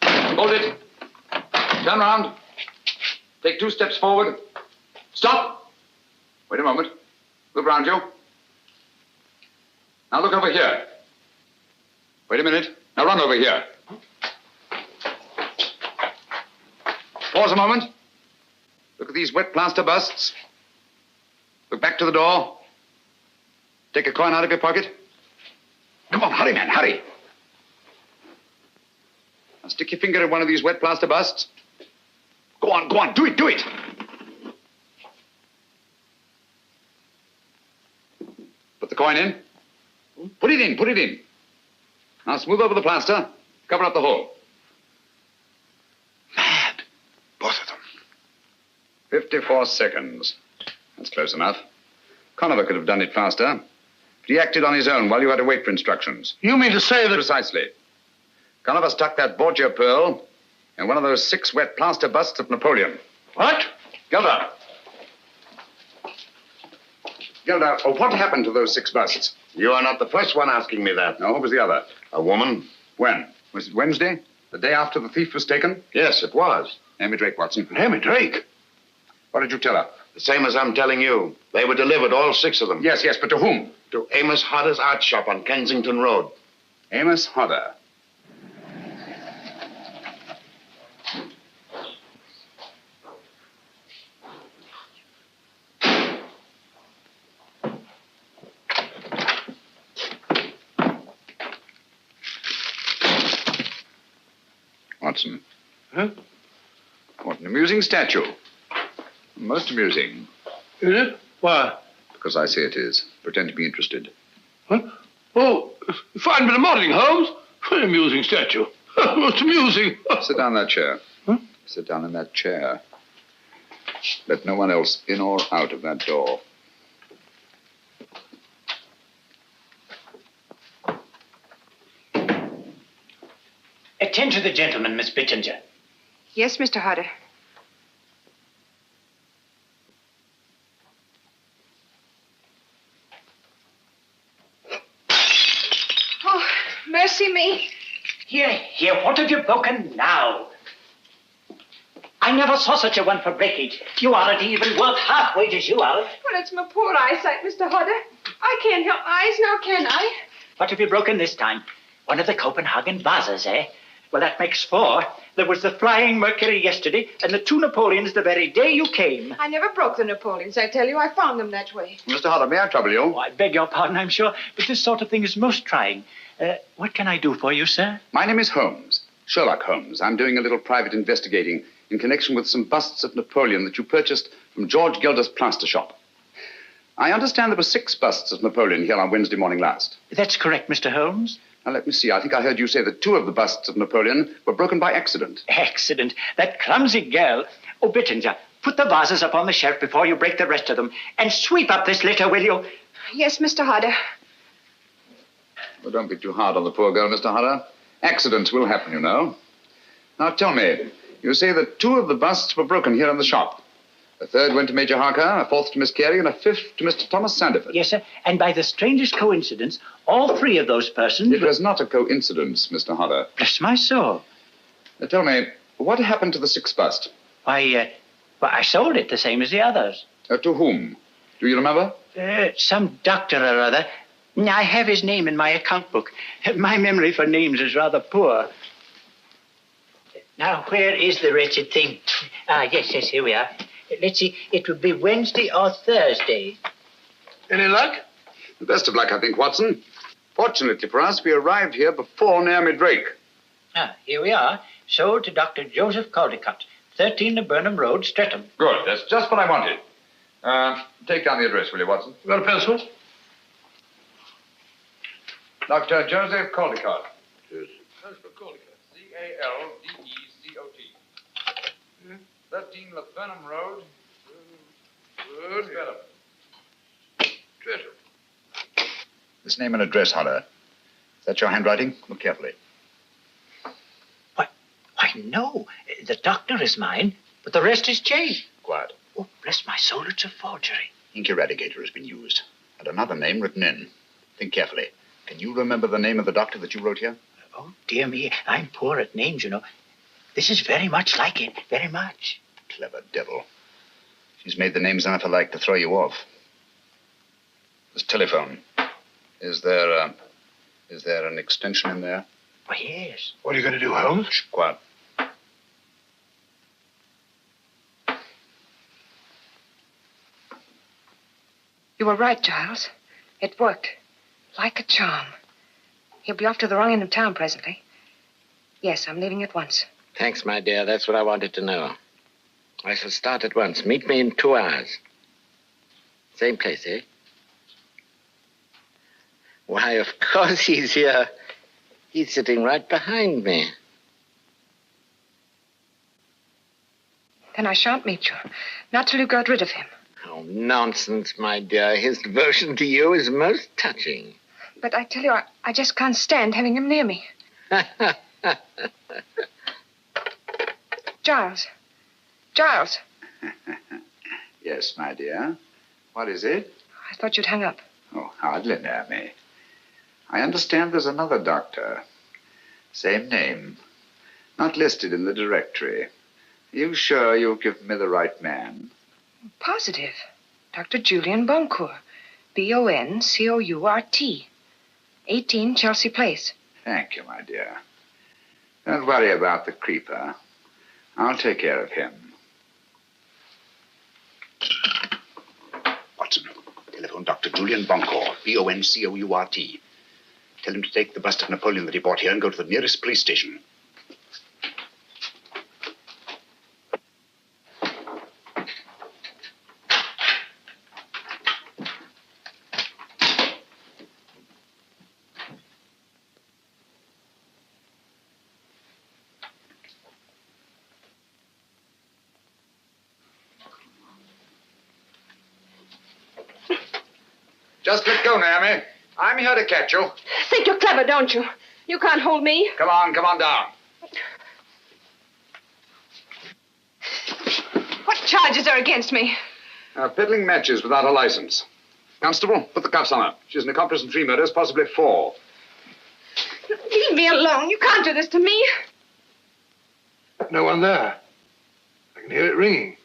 Hold it. Turn round. Take 2 steps forward. Stop. Wait a moment. Look round you. Now look over here. Wait a minute. Now run over here. Pause a moment. Look at these wet plaster busts. Look back to the door. Take a coin out of your pocket. Come on, hurry, man, hurry. Now stick your finger in one of these wet plaster busts. Go on, do it, do it. Put the coin in. Put it in, put it in. Now smooth over the plaster. Cover up the hole. Mad. Both of them. 54 seconds. That's close enough. Conover could have done it faster. But he acted on his own while you had to wait for instructions. You mean to say that... Precisely. Conover stuck that Borgia Pearl in one of those 6 wet plaster busts of Napoleon. What? Gilder. Gilder, oh, what happened to those 6 busts? You are not the first one asking me that. No, what was the other? A woman. When? Was it Wednesday? The day after the thief was taken? Yes, it was. Amy Drake, Watson. Amy Drake? What did you tell her? The same as I'm telling you. They were delivered, all 6 of them. Yes, but to whom? To Amos Hodder's art shop on Kensington Road. Amos Hodder. Watson. Huh? What an amusing statue. Most amusing. Is it? Why? Because I say it is. Pretend to be interested. Huh? Oh, fine bit of modeling, Holmes. An amusing statue. Most amusing. Sit down in that chair. Huh? Sit down in that chair. Let no one else in or out of that door. Attend to the gentleman, Miss Bittinger. Yes, Mr. Hodder. Oh, mercy me. Here, what have you broken now? I never saw such a one for breakage. You aren't even worth half wages, you are. Well, it's my poor eyesight, Mr. Hodder. I can't help my eyes now, can I? What have you broken this time? One of the Copenhagen vases, eh? Well, that makes 4. There was the Flying Mercury yesterday, and the 2 Napoleons the very day you came. I never broke the Napoleons, I tell you. I found them that way. Mr. Hodder, may I trouble you? Oh, I beg your pardon, I'm sure, but this sort of thing is most trying. What can I do for you, sir? My name is Holmes, Sherlock Holmes. I'm doing a little private investigating in connection with some busts of Napoleon that you purchased from George Gelder's plaster shop. I understand there were 6 busts of Napoleon here on Wednesday morning last. That's correct, Mr. Holmes. Now, let me see. I think I heard you say that 2 of the busts of Napoleon were broken by accident. Accident? That clumsy girl. Oh, Bittinger, put the vases up on the shelf before you break the rest of them. And sweep up this litter, will you? Yes, Mr. Hodder. Well, don't be too hard on the poor girl, Mr. Hodder. Accidents will happen, you know. Now, tell me, you say that 2 of the busts were broken here in the shop. A 3rd went to Major Harker, a 4th to Miss Carey, and a 5th to Mr. Thomas Sanderford. Yes, sir. And by the strangest coincidence, all 3 of those persons... It was not a coincidence, Mr. Hodder. Bless my soul. Now, tell me, what happened to the 6th bust? Why, I sold it the same as the others. To whom? Do you remember? Some doctor or other. I have his name in my account book. My memory for names is rather poor. Now, where is the wretched thing? Yes, here we are. Let's see, it would be Wednesday or Thursday. Any luck? The best of luck, I think, Watson. Fortunately for us, we arrived here before Naomi Drake. Here we are. Sold to Dr. Joseph Caldecott, 13 the Burnham Road, Streatham. Good, that's just what I wanted. Take down the address, will you, Watson? You got a pencil? Dr. Joseph Caldecott. Joseph Caldecott. C-A-L-D-E-C-O-T. 13 Burnham Road. Good. Streatham. This name and address, Hodder. Is that your handwriting? Look carefully. Why, no. The doctor is mine, but the rest is changed. Quiet. Oh, bless my soul, it's a forgery. Ink eradicator has been used, and another name written in. Think carefully. Can you remember the name of the doctor that you wrote here? Oh, dear me, I'm poor at names, you know. This is very much like it, very much. Clever devil. She's made the names enough alike to throw you off. This telephone. Is there an extension in there? Oh, yes. What are you going to do, Holmes? Shh, quiet. You were right, Giles. It worked. Like a charm. He'll be off to the wrong end of town presently. Yes, I'm leaving at once. Thanks, my dear. That's what I wanted to know. I shall start at once. Meet me in 2 hours. Same place, eh? Why, of course he's here. He's sitting right behind me. Then I shan't meet you. Not till you got rid of him. Oh, nonsense, my dear. His devotion to you is most touching. But I tell you, I just can't stand having him near me. Giles. Giles. Yes, my dear. What is it? I thought you'd hung up. Oh, hardly, Naomi. I understand there's another doctor. Same name. Not listed in the directory. Are you sure you've given me the right man? Positive. Dr. Julian Boncourt. Boncourt. 18 Chelsea Place. Thank you, my dear. Don't worry about the creeper. I'll take care of him. Watson, telephone Dr. Julian Boncourt, Boncourt. Tell him to take the bust of Napoleon that he bought here and go to the nearest police station. Just let go, Naomi. I'm here to catch you. Think you're clever, don't you? You can't hold me. Come on down. charges are against me? Peddling matches without a license. Constable, put the cuffs on her. She's an accomplice in 3 murders, possibly 4. Leave me alone. You can't do this to me. No one there. I can hear it ringing.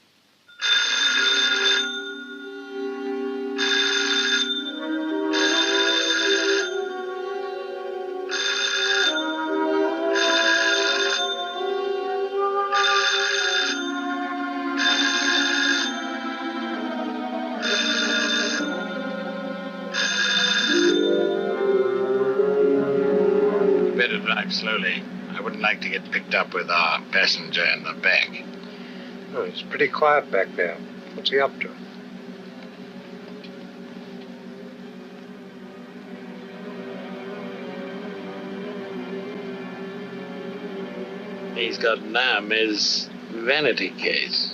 Drive slowly. I wouldn't like to get picked up with our passenger in the back. Oh, it's pretty quiet back there. What's he up to? He's got Naomi's vanity case.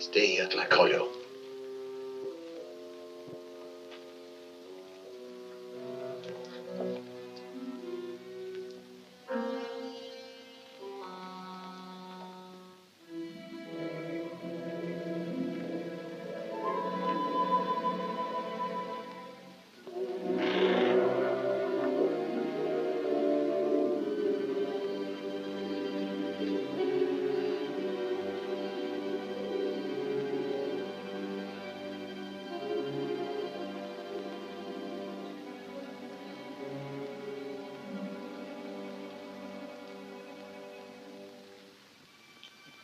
Stay here till I call you.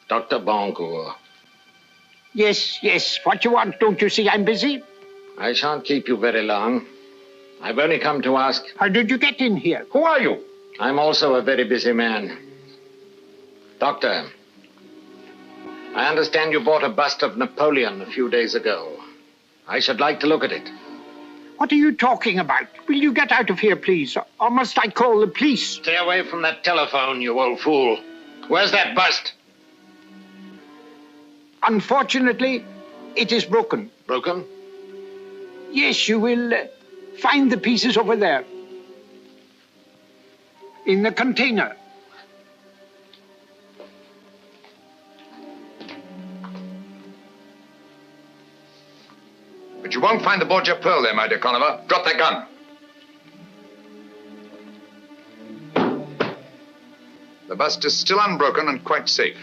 Dr. Boncourt. Yes, yes. What you want? Don't you see I'm busy? I shan't keep you very long. I've only come to ask... How did you get in here? Who are you? I'm also a very busy man. Doctor, I understand you bought a bust of Napoleon a few days ago. I should like to look at it. What are you talking about? Will you get out of here, please? Or must I call the police? Stay away from that telephone, you old fool. Where's that bust? Unfortunately, it is broken. Broken? Yes, you will find the pieces over there. In the container. But you won't find the Borgia Pearl there, my dear Conover. Drop that gun. The bust is still unbroken and quite safe.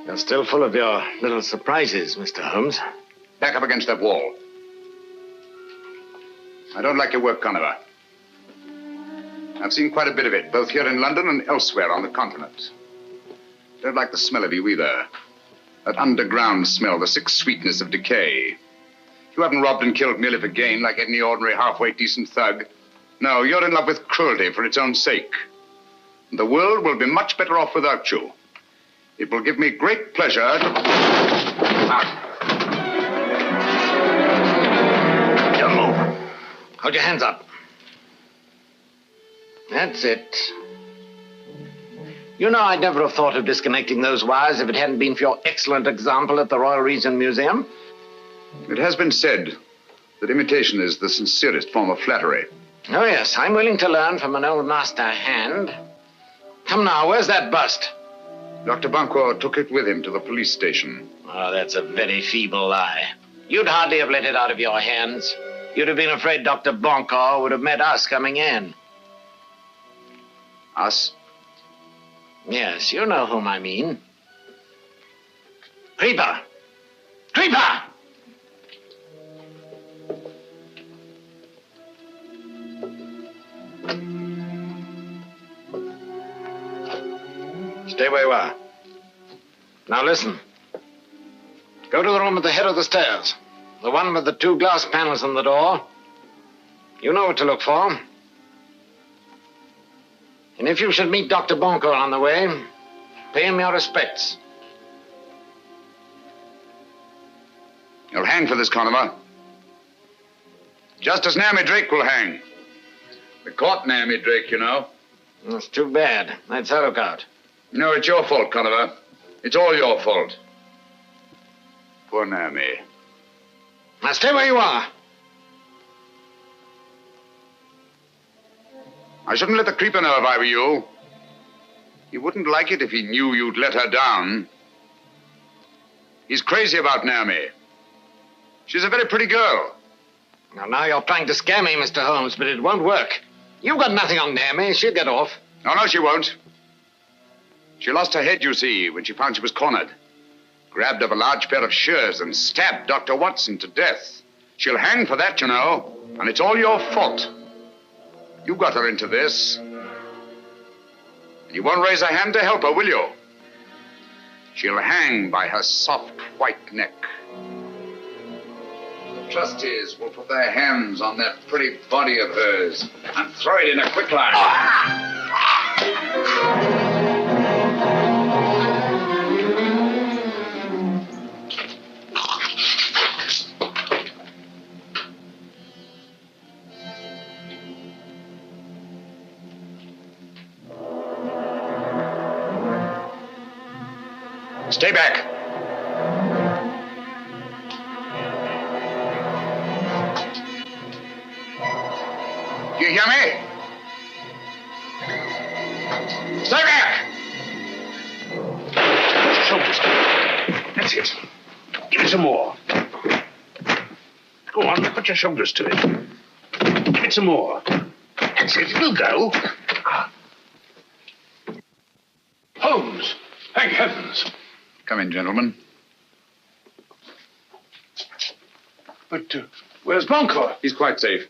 You're still full of your little surprises, Mr. Holmes. Back up against that wall. I don't like your work, Conover. I've seen quite a bit of it, both here in London and elsewhere on the continent. Don't like the smell of you either. That underground smell, the sick sweetness of decay. You haven't robbed and killed merely for gain like any ordinary halfway decent thug. No, you're in love with cruelty for its own sake. The world will be much better off without you. It will give me great pleasure to... Don't move. Hold your hands up. That's it. You know, I'd never have thought of disconnecting those wires if it hadn't been for your excellent example at the Royal Regent Museum. It has been said that imitation is the sincerest form of flattery. Oh, yes, I'm willing to learn from an old master hand. Come now, where's that bust? Dr. Banco took it with him to the police station. Oh, that's a very feeble lie. You'd hardly have let it out of your hands. You'd have been afraid Dr. Banco would have met us coming in. Us? Yes, you know whom I mean. Creeper! Creeper! Stay where you are. Now listen. Go to the room at the head of the stairs. The one with the 2 glass panels on the door. You know what to look for. And if you should meet Dr. Banco on the way, pay him your respects. You'll hang for this, Conover. Just as Naomi Drake will hang. We caught Naomi Drake, you know. That's too bad. That's her lookout. No, it's your fault, Conover. It's all your fault. Poor Naomi. Now stay where you are. I shouldn't let the creeper know if I were you. He wouldn't like it if he knew you'd let her down. He's crazy about Naomi. She's a very pretty girl. Now you're trying to scare me, Mr. Holmes, but it won't work. You've got nothing on Naomi. She'll get off. No, she won't. She lost her head, you see, when she found she was cornered. Grabbed up a large pair of shears and stabbed Dr. Watson to death. She'll hang for that, you know, and it's all your fault. You got her into this. You won't raise a hand to help her, will you? She'll hang by her soft white neck. The trustees will put their hands on that pretty body of hers and throw it in a quicklime. Stay back. Do you hear me? Stay back! Shoulders. That's it. Give it some more. Go on, put your shoulders to it. Give it some more. That's it, it'll go. Holmes! Thank heavens! Come in, gentlemen. But where's Banco? He's quite safe.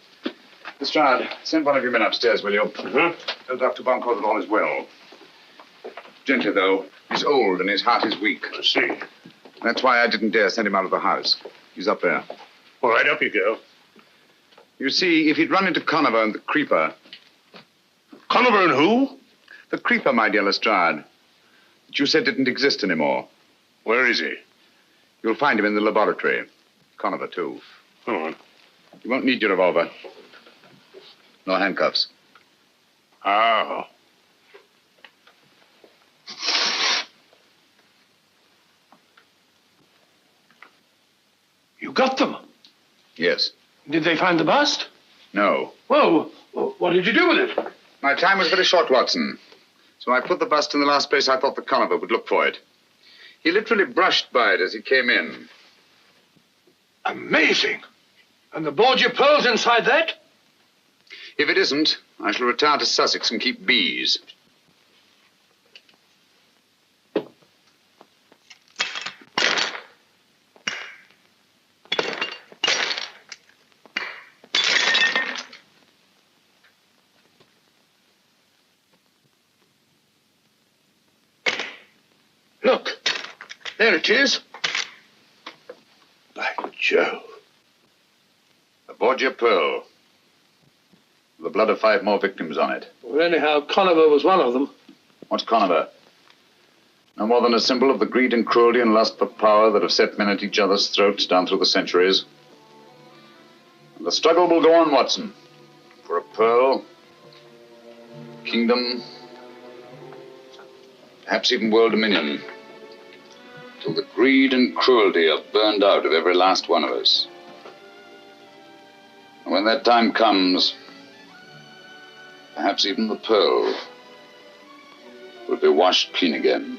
Lestrade, send one of your men upstairs, will you? Tell Dr. Banco that all is well. Gently, though. He's old and his heart is weak. I see. That's why I didn't dare send him out of the house. He's up there. All right, up you go. You see, if he'd run into Conover and the creeper... Conover and who? The creeper, my dear Lestrade. That you said didn't exist anymore. Where is he? You'll find him in the laboratory. Conover, too. Go on. You won't need your revolver. No handcuffs. Oh. You got them? Yes. Did they find the bust? No. Well, what did you do with it? My time was very short, Watson. So I put the bust in the last place I thought the Conover would look for it. He literally brushed by it as he came in. Amazing. And the Borgia Pearl's inside that? If it isn't, I shall retire to Sussex and keep bees. Look. There it is. By Jove. The Borgia Pearl. The blood of 5 more victims on it. Well, anyhow, Conover was one of them. What's Conover? No more than a symbol of the greed and cruelty and lust for power that have set men at each other's throats down through the centuries. And the struggle will go on, Watson. For a pearl, kingdom, perhaps even world dominion, till the greed and cruelty are burned out of every last one of us. And when that time comes, perhaps even the pearl will be washed clean again.